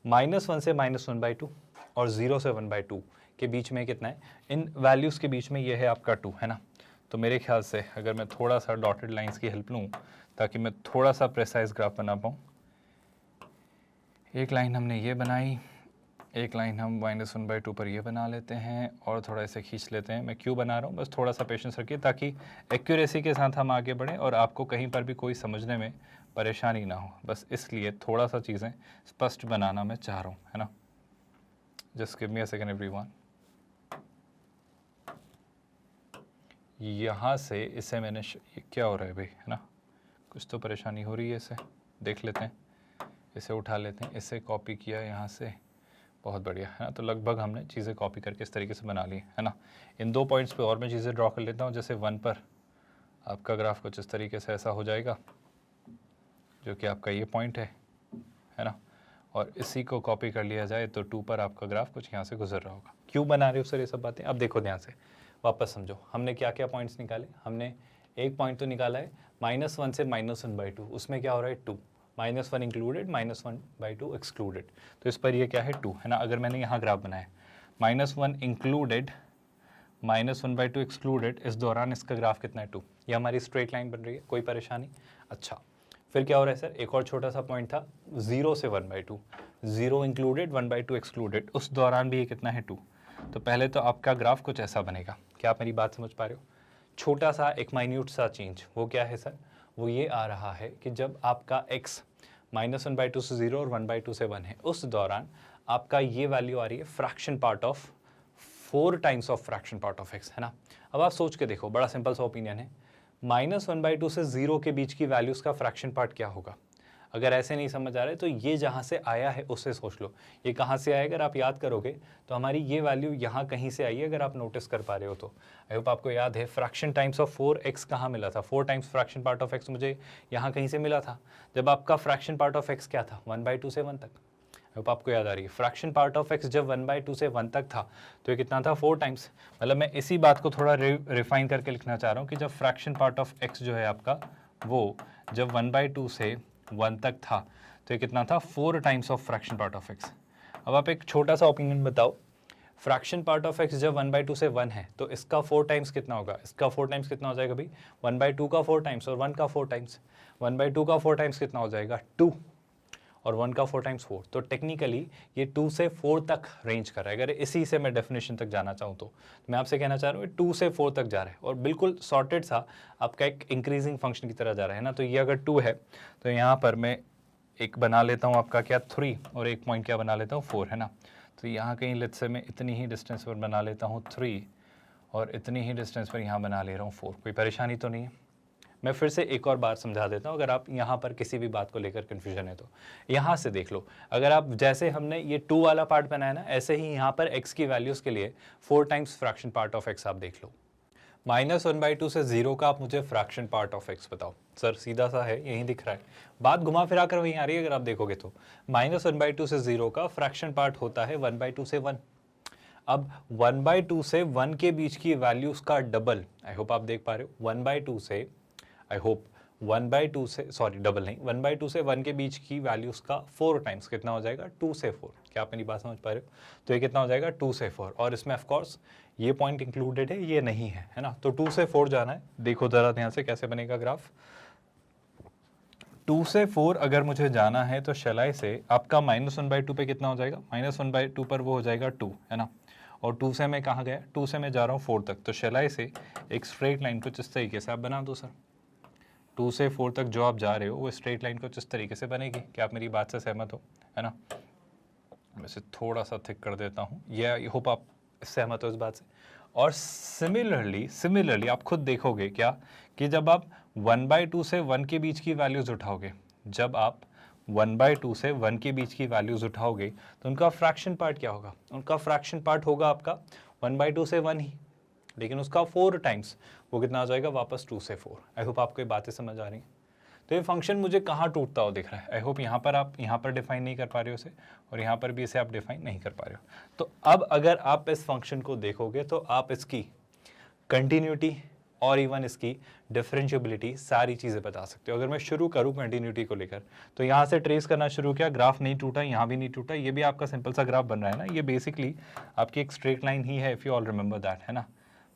-1 से -1/2 और 0 से 1/2 के बीच में कितना है, इन वैल्यूज़ के बीच में ये है आपका 2, है ना। तो मेरे ख्याल से अगर मैं थोड़ा सा डॉटेड लाइंस की हेल्प लूँ ताकि मैं थोड़ा सा प्रेसाइज ग्राफ बना पाऊँ, एक लाइन हमने ये बनाई, एक लाइन हम -1/2 पर ये बना लेते हैं और थोड़ा इसे खींच लेते हैं। मैं क्यों बना रहा हूँ, बस थोड़ा सा पेशेंस रखिए ताकि एक्यूरेसी के साथ हम आगे बढ़ें और आपको कहीं पर भी कोई समझने में परेशानी ना हो, बस इसलिए थोड़ा सा चीज़ें स्पष्ट बनाना मैं चाह रहा हूँ, है ना। Just give me a second everyone. यहाँ से इसे मैंने ये क्या हो रहा है भाई, है ना, कुछ तो परेशानी हो रही है। इसे देख लेते हैं, इसे उठा लेते हैं, इसे कॉपी किया यहाँ से, बहुत बढ़िया, है ना। तो लगभग हमने चीज़ें कॉपी करके इस तरीके से बना ली, है ना। इन 2 पॉइंट्स पे और मैं चीज़ें ड्रॉ कर लेता हूँ। जैसे 1 पर आपका ग्राफ कुछ इस तरीके से ऐसा हो जाएगा, जो कि आपका ये पॉइंट है ना। और इसी को कॉपी कर लिया जाए तो 2 पर आपका ग्राफ कुछ यहाँ से गुजर रहा होगा। क्यों बना रहे हो सर ये सब बातें, अब देखो ध्यान से, वापस समझो। हमने क्या क्या पॉइंट्स निकाले, हमने एक पॉइंट तो निकाला है -1 से -1/2, उसमें क्या हो रहा है 2, -1 इंक्लूडेड, -1/2 एक्सक्लूडेड, तो इस पर ये क्या है 2, है ना। अगर मैंने यहाँ ग्राफ बनाया -1 इंक्लूडेड, -1/2 एक्सक्लूडेड, इस दौरान इसका ग्राफ कितना है 2, ये हमारी स्ट्रेट लाइन बन रही है, कोई परेशानी। अच्छा, फिर क्या हो रहा है सर, एक और छोटा सा पॉइंट था 0 से 1/2, 0 इंक्लूडेड 1/2 एक्सक्लूडेड, उस दौरान भी ये कितना है 2। तो पहले तो आपका ग्राफ कुछ ऐसा बनेगा। क्या आप मेरी बात समझ पा रहे हो? छोटा सा एक माइन्यूट सा चेंज, वो क्या है सर, वो ये आ रहा है कि जब आपका x -1/2 से 0 और 1/2 से 1 है, उस दौरान आपका ये वैल्यू आ रही है fraction part of 4 times of fraction part of x, है ना। अब आप सोच के देखो, बड़ा सिंपल सा ओपिनियन है, -1/2 से 0 के बीच की वैल्यूज़ का फ्रैक्शन पार्ट क्या होगा। अगर ऐसे नहीं समझ आ रहे तो ये जहाँ से आया है उससे सोच लो, ये कहाँ से आया, अगर आप याद करोगे तो हमारी ये वैल्यू यहाँ कहीं से आई है, अगर आप नोटिस कर पा रहे हो तो। आई होप आपको याद है, फ्रैक्शन टाइम्स ऑफ 4x कहाँ मिला था, 4 times fraction part of x मुझे यहाँ कहीं से मिला था, जब आपका फ्रैक्शन पार्ट ऑफ x क्या था, 1/2 से 1 तक। आई होप आपको याद आ रही है, फ्रैक्शन पार्ट ऑफ x जब 1/2 से 1 तक था तो ये कितना था 4 टाइम्स। मतलब मैं इसी बात को थोड़ा रिफाइन करके लिखना चाह रहा हूँ कि जब फ्रैक्शन पार्ट ऑफ x जो है आपका, वो जब 1/2 से 1 तक था तो ये कितना था 4 times of fraction part of x। अब आप एक छोटा सा ओपिनियन बताओ, फ्रैक्शन पार्ट ऑफ x जब 1/2 से 1 है तो इसका 4 टाइम्स कितना होगा, इसका 4 टाइम्स कितना हो जाएगा भाई, 1/2 का 4 टाइम्स और 1 का 4 टाइम्स, 1/2 का 4 टाइम्स कितना हो जाएगा 2 और 1 का 4 टाइम्स 4, तो टेक्निकली ये 2 से 4 तक रेंज कर रहा है। अगर इसी से मैं डेफिनेशन तक जाना चाहूँ तो मैं आपसे कहना चाह रहा हूँ 2 से 4 तक जा रहा है और बिल्कुल सॉर्टेड सा आपका एक इंक्रीजिंग फंक्शन की तरह जा रहा है ना। तो ये अगर 2 है तो यहाँ पर मैं एक बना लेता हूँ आपका क्या 3 और एक पॉइंट क्या बना लेता हूँ 4, है ना। तो यहाँ कहीं लेट्स से मैं इतनी ही डिस्टेंस पर बना लेता हूँ 3 और इतनी ही डिस्टेंस पर यहाँ बना ले रहा हूँ 4, कोई परेशानी तो नहीं है। मैं फिर से एक और बार समझा देता हूँ, अगर आप यहाँ पर किसी भी बात को लेकर कन्फ्यूजन है तो यहाँ से देख लो। अगर आप जैसे हमने ये 2 वाला पार्ट बनाया ना, ऐसे ही यहाँ पर x की वैल्यूज़ के लिए 4 times fraction part of x आप देख लो। -1/2 से 0 का आप मुझे फ्रैक्शन पार्ट ऑफ x बताओ। सर सीधा सा है, यहीं दिख रहा है, बात घुमा फिरा कर वहीं आ रही है। अगर आप देखोगे तो -1/2 से 0 का फ्रैक्शन पार्ट होता है 1/2 से 1। अब 1/2 से 1 के बीच की वैल्यूज़ का डबल, आई होप आप देख पा रहे हो, 1/2 से, आई होप 1/2 से, सॉरी डबल नहीं, 1/2 से 1 के बीच की वैल्यूज़ का 4 टाइम्स कितना हो जाएगा 2 से 4। क्या आप मेरी बात समझ पा रहे हो? तो ये कितना हो जाएगा 2 से 4 और इसमें ऑफ कोर्स ये पॉइंट इंक्लूडेड है, ये नहीं है ना। तो 2 से 4 जाना है। देखो ज़रा ध्यान से कैसे बनेगा ग्राफ। 2 से 4 अगर मुझे जाना है तो शलाई से आपका -1/2 पे कितना हो जाएगा, -1/2 पर वो हो जाएगा 2, है ना। और 2 से मैं कहाँ गया, 2 से मैं जा रहा हूँ 4 तक, तो शैल आई से एक स्ट्रेट लाइन कुछ इस तरीके से आप बना दो सर। 2 से 4 तक जो आप जा रहे हो वो स्ट्रेट लाइन कुछ इस तरीके से बनेगी। क्या आप मेरी बात से सहमत हो, है ना? मैं इसे थोड़ा सा थिक कर देता हूँ, ये आई होप आप सहमत हो इस बात से। और सिमिलरली आप खुद देखोगे क्या कि जब आप 1/2 से 1 के बीच की वैल्यूज़ उठाओगे, जब आप 1/2 से 1 के बीच की वैल्यूज़ उठाओगे तो उनका फ्रैक्शन पार्ट क्या होगा? उनका फ्रैक्शन पार्ट होगा आपका 1/2 से 1 ही, लेकिन उसका 4 टाइम्स, वो कितना आ जाएगा वापस 2 से 4। आई होप आपको ये बातें समझ आ रही हैं। तो ये फंक्शन मुझे कहाँ टूटता हो दिख रहा है? आई होप यहाँ पर आप यहाँ पर डिफाइन नहीं कर पा रहे हो इसे, और यहाँ पर भी इसे आप डिफाइन नहीं कर पा रहे हो। तो अब अगर आप इस फंक्शन को देखोगे तो आप इसकी कंटिन्यूटी और इवन इसकी डिफरेंशिएबिलिटी सारी चीज़ें बता सकते हो। अगर मैं शुरू करूँ कंटिन्यूटी को लेकर, तो यहाँ से ट्रेस करना शुरू किया, ग्राफ नहीं टूटा, यहाँ भी नहीं टूटा, ये भी आपका सिंपल सा ग्राफ बन रहा है ना। ये बेसिकली आपकी एक स्ट्रेट लाइन ही है, if you all remember that, है ना।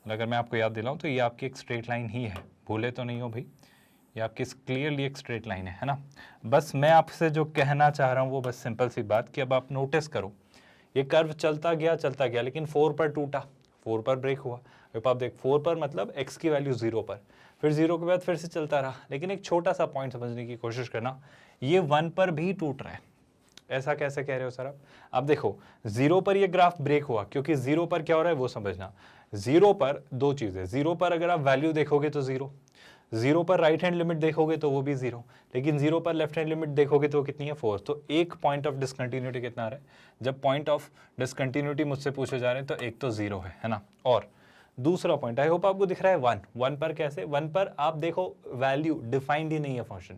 अगर मैं आपको याद दिलाऊँ तो ये आपकी एक स्ट्रेट लाइन ही है, भूले तो नहीं हो भाई, ये आपकी क्लियरली एक स्ट्रेट लाइन है ना। बस मैं आपसे जो कहना चाह रहा हूँ वो बस सिंपल सी बात कि अब आप नोटिस करो, ये कर्व चलता गया, लेकिन 4 पर टूटा, 4 पर ब्रेक हुआ। अब आप देख 4 पर मतलब x की वैल्यू 0 पर, फिर 0 के बाद फिर से चलता रहा। लेकिन एक छोटा सा पॉइंट समझने की कोशिश करना, ये 1 पर भी टूट रहा है। ऐसा कैसे कह रहे हो सर आप? अब देखो 0 पर ये ग्राफ ब्रेक हुआ, क्योंकि 0 पर क्या हो रहा है वो समझना। 0 पर दो चीज़ें, 0 पर अगर आप वैल्यू देखोगे तो 0 पर राइट हैंड लिमिट देखोगे तो वो भी 0, लेकिन 0 पर लेफ्ट हैंड लिमिट देखोगे तो कितनी है 4। तो एक पॉइंट ऑफ डिसकंटिन्यूटी कितना आ रहा है? जब पॉइंट ऑफ डिसकंटिन्यूटी मुझसे पूछे जा रहे हैं तो एक तो 0 है ना। और दूसरा पॉइंट आई होप आपको दिख रहा है 1 पर कैसे? 1 पर आप देखो वैल्यू डिफाइंड ही नहीं है फंक्शन,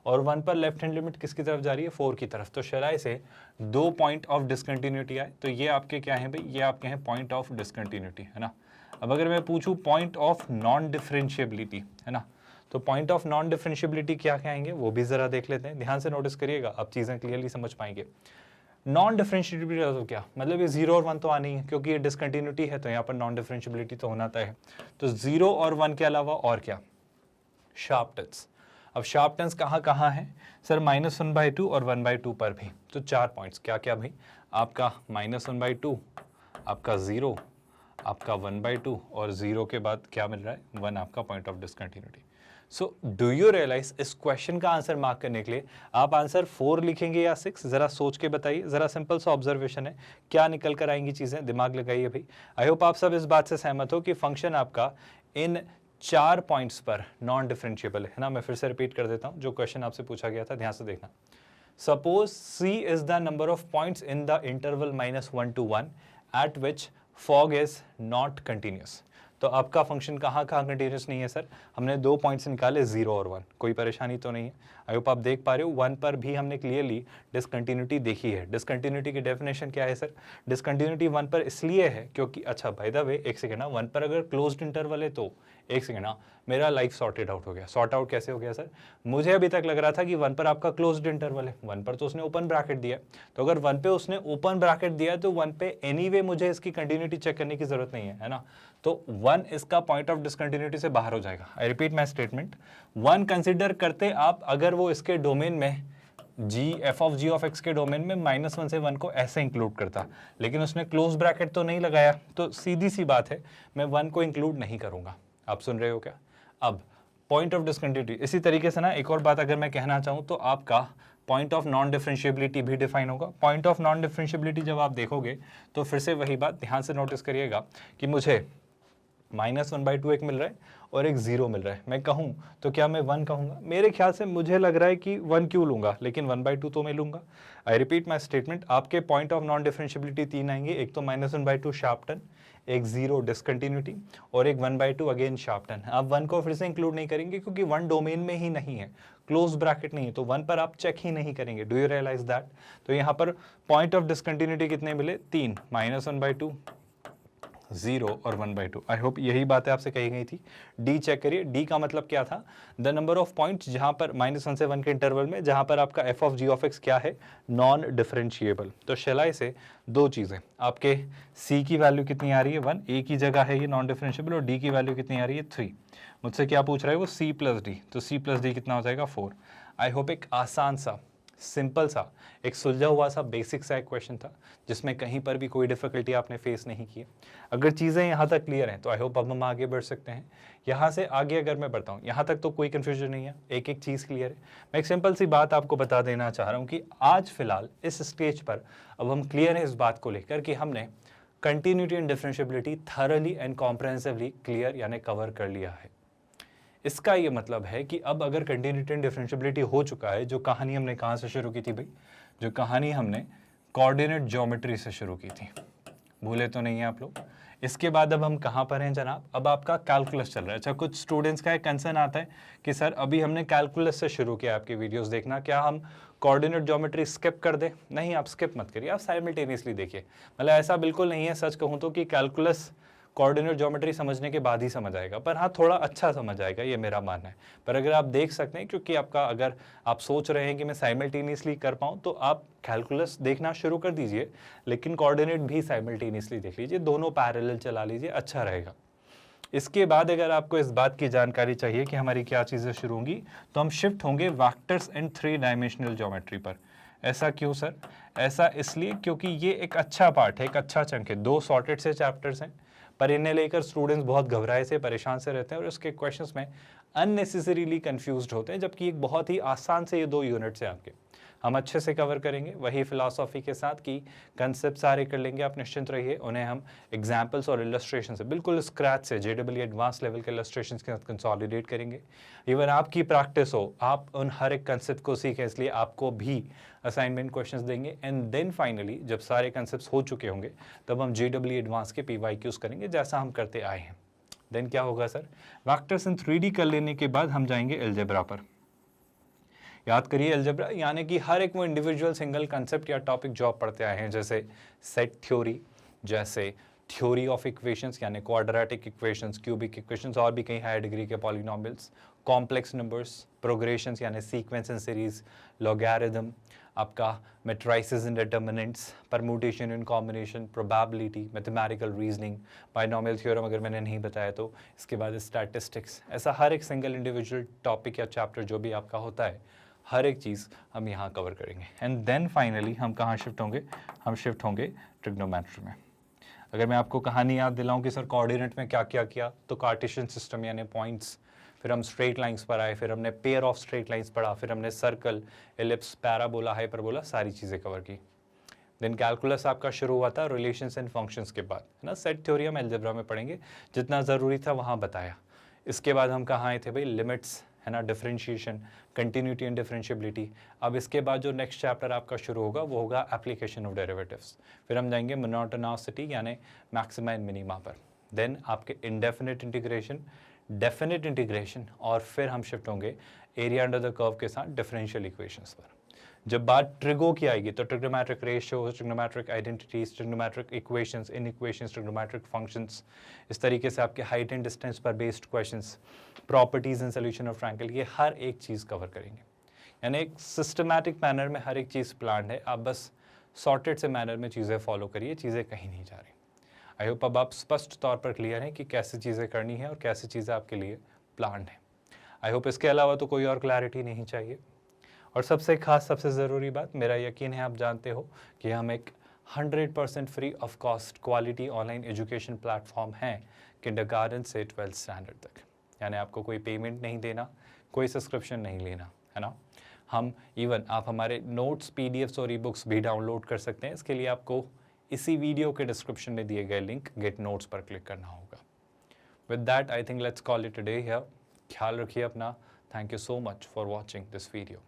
और 1 पर लेफ्ट हैंड लिमिट किसकी तरफ जा रही है? 4 की तरफ। तो शराय से 2 पॉइंट ऑफ डिसकंटिन्यूटी आए, तो ये आपके क्या है भाई? ये आपके हैं पॉइंट ऑफ डिसकंटिन्यूटी, है ना। अब अगर मैं पूछूं पॉइंट ऑफ नॉन डिफरेंशिएबिलिटी, है ना, तो पॉइंट ऑफ नॉन डिफरेंशिएबिलिटी क्या कहेंगे वो भी जरा देख लेते हैं। ध्यान से नोटिस करिएगा, आप चीजें क्लियरली समझ पाएंगे। नॉन डिफरेंशिएबिलिटी तो क्या मतलब? ये 0 और 1 तो आनी है, क्योंकि ये डिसकंटिन्यूटी है, तो यहाँ पर नॉन डिफरेंशिएबिलिटी तो होना तय है। तो 0 और 1 के अलावा और क्या? Sharp turns. अब शार्प टर्न्स कहाँ कहाँ है सर? -1/2 और 1/2 पर भी। तो 4 पॉइंट्स क्या क्या भाई? आपका -1/2, आपका 0, आपका 1/2, और 0 के बाद क्या मिल रहा है? 1 आपका point of discontinuity. So do you realise इस क्वेश्चन का आंसर मार्क करने के लिए आप आंसर 4 लिखेंगे या 6? जरा सोच के बताइए, जरा सिंपल सा ऑब्जर्वेशन है, क्या निकल कर आएंगी चीजें, दिमाग लगाइए भाई। आई होप आप सब इस बात से सहमत हो कि फंक्शन आपका इन 4 पॉइंट्स पर नॉन डिफरेंशिएबल है ना। मैं फिर से रिपीट कर देता हूं जो क्वेश्चन आपसे पूछा गया था, ध्यान से देखना। Suppose C is the number of points in the interval -1 to 1 at which fog is not continuous। तो आपका फंक्शन कहाँ कहाँ कंटिन्यूस नहीं है सर? हमने 2 पॉइंट्स निकाले 0 और 1, कोई परेशानी तो नहीं है। आई होप आप देख पा रहे हो 1 पर भी हमने क्लियरली डिसकंटिन्यूटी देखी है। डिसकंटिन्यूटी की डेफिनेशन क्या है सर? डिसकंटिन्यूटी 1 पर इसलिए है क्योंकि, अच्छा बाय द वे एक सेकेंड ना, 1 पर अगर क्लोज्ड इंटरवल है तो एक सेकेंड ना, मेरा लाइफ सॉर्टेड आउट हो गया। सॉर्ट आउट कैसे हो गया सर? मुझे अभी तक लग रहा था कि 1 पर आपका क्लोज्ड इंटरवल है, 1 पर तो उसने ओपन ब्रैकेट दिया। तो अगर 1 पे उसने ओपन ब्रैकेट दिया तो 1 पे एनीवे मुझे इसकी कंटिन्यूटी चेक करने की जरूरत नहीं है ना। तो 1 इसका पॉइंट ऑफ डिसकंटिन्यूटी से बाहर हो जाएगा। I repeat my statement, 1 consider करते आप अगर वो इसके डोमेन में f(g)(x) के डोमेन में -1 से 1 को ऐसे इंक्लूड करता, लेकिन उसने क्लोज ब्रैकेट तो नहीं लगाया, तो सीधी सी बात है मैं 1 को इंक्लूड नहीं करूंगा। आप सुन रहे हो क्या? अब पॉइंट ऑफ डिसकंटिन्यूटी, इसी तरीके से ना एक और बात अगर मैं कहना चाहूँ तो आपका पॉइंट ऑफ नॉन डिफरेंशिएबिलिटी भी डिफाइन होगा। पॉइंट ऑफ नॉन डिफरेंशिएबिलिटी जब आप देखोगे तो फिर से वही बात, ध्यान से नोटिस करिएगा कि मुझे -1/2 एक मिल रहा है और एक 0 मिल रहा है। मैं कहूँ तो क्या मैं 1 कहूँगा? मेरे ख्याल से मुझे लग रहा है कि 1 क्यों लूँगा, लेकिन 1/2 तो मैं लूँगा। आई रिपीट माई स्टेटमेंट, आपके पॉइंट ऑफ नॉन डिफरेंशिएबिलिटी 3 आएंगे, एक तो -1/2 शार्प टर्न, एक 0 डिसकंटिन्यूटी, और एक 1/2 अगेन शार्प टर्न। आप 1 को फिर से इंक्लूड नहीं करेंगे क्योंकि 1 डोमेन में ही नहीं है, क्लोज ब्रैकेट नहीं है, तो 1 पर आप चेक ही नहीं करेंगे। Do you realise that? तो यहाँ पर पॉइंट ऑफ डिसकंटिन्यूटी कितने मिले? 3, -1/2, 0 और 1/2। आई होप यही बातें आपसे कही गई थी। डी चेक करिए, डी का मतलब क्या था? द नंबर ऑफ पॉइंट्स जहां पर -1 से 1 के इंटरवल में जहां पर आपका f(g)(x) क्या है? Non differentiable. तो शैलाई से दो चीजें, आपके c की वैल्यू कितनी आ रही है? 1, a की जगह है ये नॉन डिफरेंशिएबल, और d की वैल्यू कितनी आ रही है? 3। मुझसे क्या पूछ रहा है वो? c + d, तो c + d कितना हो जाएगा? 4। आई होप एक आसान सा सिंपल सा एक सुलझा हुआ सा बेसिक सा एक क्वेश्चन था जिसमें कहीं पर भी कोई डिफिकल्टी आपने फेस नहीं की है। अगर चीज़ें यहाँ तक क्लियर हैं तो आई होप अब हम आगे बढ़ सकते हैं। यहाँ से आगे अगर मैं बढ़ता हूँ, यहाँ तक तो कोई कन्फ्यूजन नहीं है, एक एक चीज़ क्लियर है। मैं एक सिंपल सी बात आपको बता देना चाह रहा हूँ कि आज फिलहाल इस स्टेज पर अब हम क्लियर हैं इस बात को लेकर कि हमने continuity and differentiability thoroughly and comprehensively clear यानी कवर कर लिया है। इसका ये मतलब है कि अब अगर कंटिन्यूटी एंड डिफरेंशिएबिलिटी हो चुका है, जो कहानी हमने कहाँ से शुरू की थी भाई, जो कहानी हमने कोऑर्डिनेट ज्योमेट्री से शुरू की थी, भूले तो नहीं है आप लोग। इसके बाद अब हम कहाँ पर हैं जनाब, अब आपका कैलकुलस चल रहा है। अच्छा, कुछ स्टूडेंट्स का एक कंसर्न आता है कि सर अभी हमने कैलकुलस से शुरू किया आपकी वीडियोस देखना, क्या हम कोऑर्डिनेट ज्योमेट्री स्किप कर दें? नहीं, आप स्किप मत करिए, आप साइमल्टेनियसली देखिए। मतलब ऐसा बिल्कुल नहीं है, सच कहूँ तो, कि कैलकुलस कोऑर्डिनेट ज्योमेट्री समझने के बाद ही समझ आएगा, पर हाँ थोड़ा अच्छा समझ आएगा, ये मेरा मानना है। पर अगर आप देख सकते हैं, क्योंकि आपका अगर आप सोच रहे हैं कि मैं साइमल्टेनियसली कर पाऊँ, तो आप कैलकुलस देखना शुरू कर दीजिए, लेकिन कोऑर्डिनेट भी साइमल्टेनियसली देख लीजिए, दोनों पैरेलल चला लीजिए, अच्छा रहेगा। इसके बाद अगर आपको इस बात की जानकारी चाहिए कि हमारी क्या चीज़ें शुरू होंगी, तो हम शिफ्ट होंगे वेक्टर्स एंड 3 डायमेंशनल ज्योमेट्री पर। ऐसा क्यों सर? ऐसा इसलिए क्योंकि ये एक अच्छा पार्ट है, एक अच्छा चंक है। 2 सॉर्टेड से चैप्टर्स हैं, पर इन्हें लेकर स्टूडेंट्स बहुत घबराए से, परेशान से रहते हैं और उसके क्वेश्चंस में अननेसेसरीली कंफ्यूज्ड होते हैं, जबकि एक बहुत ही आसान से ये 2 यूनिट्स हैं आपके। हम अच्छे से कवर करेंगे, वही फिलॉसफी के साथ कि कंसेप्ट सारे कर लेंगे, आप निश्चिंत रहिए। उन्हें हम एग्जाम्पल्स और इलस्ट्रेशन से बिल्कुल स्क्रैच से JEE एडवांस लेवल के इलस्ट्रेशन के साथ कंसोलिडेट करेंगे। इवन आपकी प्रैक्टिस हो, आप उन हर एक कंसेप्ट को सीखें, इसलिए आपको भी असाइनमेंट क्वेश्चंस देंगे। एंड देन फाइनली जब सारे कंसेप्ट्स हो चुके होंगे, तब हम JEE एडवांस के PYQs करेंगे, जैसा हम करते आए हैं। देन क्या होगा सर, वेक्टर्स इन 3D कर लेने के बाद हम जाएंगे अलजेब्रा पर। याद करिए, अलजेब्रा यानी कि हर एक वो इंडिविजुअल सिंगल कंसेप्ट या टॉपिक जो आप पढ़ते आए हैं, जैसे सेट थ्योरी, जैसे थ्योरी ऑफ इक्वेशंस यानी क्वाड्रेटिक इक्वेशंस, क्यूबिक इक्वेशंस, और भी कई हायर डिग्री के पॉलिनोमियल्स, कॉम्प्लेक्स नंबर्स, प्रोग्रेशंस यानी सीक्वेंस एंड सीरीज, लॉगरिथम, आपका matrices and determinants, permutation and combination, probability, mathematical reasoning, binomial theorem अगर मैंने नहीं बताया तो, इसके बाद स्टैटिस्टिक्स। ऐसा हर एक सिंगल इंडिविजुअल टॉपिक या चैप्टर जो भी आपका होता है, हर एक चीज़ हम यहाँ कवर करेंगे। एंड देन फाइनली हम कहाँ शिफ्ट होंगे, हम शिफ्ट होंगे ट्रिग्नोमेट्री में। अगर मैं आपको कहानी याद दिलाऊं कि सर कोऑर्डिनेट में क्या क्या किया, तो कार्टेशियन सिस्टम यानी पॉइंट्स, फिर हम स्ट्रेट लाइंस पर आए, फिर हमने पेयर ऑफ स्ट्रेट लाइंस पढ़ा, फिर हमने सर्कल, एलिप्स, पैराबोला, हाइपरबोला, सारी चीज़ें कवर की। देन कैलकुलस आपका शुरू हुआ था रिलेशंस एंड फंक्शंस के बाद, है ना। सेट थ्योरी हम अलजेब्रा में पढ़ेंगे, जितना ज़रूरी था वहाँ बताया। इसके बाद हम कहाँ आए थे भाई, लिमिट्स, है ना, डिफरेंशिएशन, कंटिन्यूटी एंड डिफरेंशिएबिलिटी। अब इसके बाद जो नेक्स्ट चैप्टर आपका शुरू होगा वो होगा एप्लीकेशन ऑफ डेरिवेटिव्स। फिर हम जाएंगे मोनोटोनिसिटी यानी मैक्सिमा एंड मिनिमा पर। देन आपके इंडेफिनिट इंटीग्रेशन, डेफिनिट इंटीग्रेशन, और फिर हम शिफ्ट होंगे एरिया अंडर द कर्व के साथ डिफरेंशियल इक्वेशंस पर। जब बात ट्रिगो की आएगी तो trigonometric ratios, trigonometric identities, trigonometric equations, inequalities, trigonometric functions, इस तरीके से आपके हाइट एंड डिस्टेंस पर based questions, properties and solution of triangle, ये हर एक चीज़ कवर करेंगे। यानी एक सिस्टमैटिक मैनर में हर एक चीज़ प्लान्ड है, आप बस सॉर्टेड से मैनर में चीज़ें फॉलो करिए, चीज़ें कहीं नहीं जा रही। आई होप अब आप स्पष्ट तौर पर क्लियर हैं कि कैसे चीज़ें करनी है और कैसे चीज़ें आपके लिए प्लान्ड हैं। आई होप इसके अलावा तो कोई और क्लैरिटी नहीं चाहिए। और सबसे खास, सबसे ज़रूरी बात, मेरा यकीन है आप जानते हो कि हम एक 100% free of cost quality online education platform हैं किंडरगार्टन से 12th स्टैंडर्ड तक। यानी आपको कोई पेमेंट नहीं देना, कोई सब्सक्रिप्शन नहीं लेना, है ना। हम इवन आप हमारे नोट्स, PDFs और ई-बुक्स भी डाउनलोड कर सकते हैं। इसके लिए आपको इसी वीडियो के डिस्क्रिप्शन में दिए गए लिंक गेट नोट्स पर क्लिक करना होगा। With that I think let's call it a day here. ख्याल रखिए अपना। Thank you so much for watching this video.